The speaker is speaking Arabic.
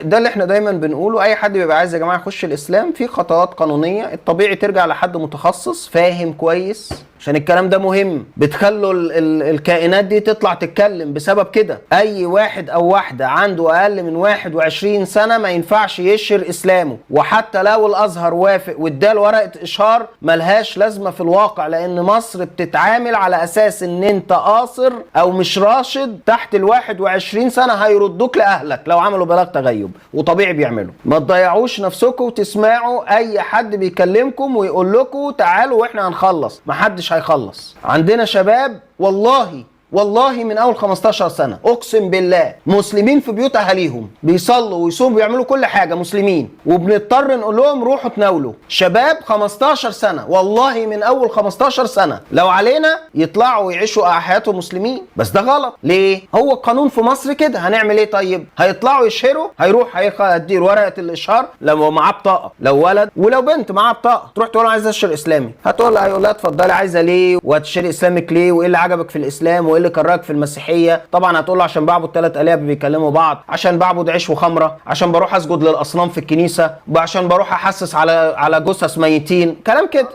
ده اللي احنا دايما بنقوله، اي حد بيبقى عايز يا جماعه يخش الاسلام في خطوات قانونيه، الطبيعي ترجع لحد متخصص فاهم كويس، عشان الكلام ده مهم. بتخلوا الكائنات دي تطلع تتكلم بسبب كده. اي واحد او واحده عنده اقل من 21 سنه ما ينفعش يشهر اسلامه، وحتى لو الازهر وافق وادال ورقه اشهار ملهاش لازمه في الواقع، لان مصر بتتعامل على اساس ان انت قاصر او مش راشد تحت ال 21 سنه هيردوك لاهلك لو عملوا بلاغ تغيب، وطبيعي بيعملوا. ما تضيعوش نفسكم وتسمعوا اي حد بيكلمكم ويقول لكم تعالوا واحنا هنخلص. محدش هيخلص. عندنا شباب والله من اول 15 سنه اقسم بالله مسلمين في بيوت اهاليهم، بيصلوا ويصوموا بيعملوا كل حاجه مسلمين، وبنضطر نقول لهم روحوا تناولوا. شباب 15 سنه والله من اول 15 سنه، لو علينا يطلعوا ويعيشوا حياتهم مسلمين، بس ده غلط. ليه؟ هو القانون في مصر كده، هنعمل ايه طيب؟ هيطلعوا يشهروا، هيروح هيدير ورقه الاشهار لو معاه بطاقه، لو ولد ولو بنت معاه بطاقه، تروح تقول له عايز اشهر اسلامي، هتقول لها هيقول لها اتفضلي عايزه ليه؟ وهتشهري اسلامك ليه؟ وايه اللي عجبك في الاسلام؟ وايه اللي كرهك في المسيحيه؟ طبعا هتقول له عشان بعبد 3 آلهة بيكلموا بعض، عشان بعبد عيش وخمره، عشان بروح اسجد للاصنام في الكنيسه، عشان بروح احسس على جثث ميتين، كلام كده.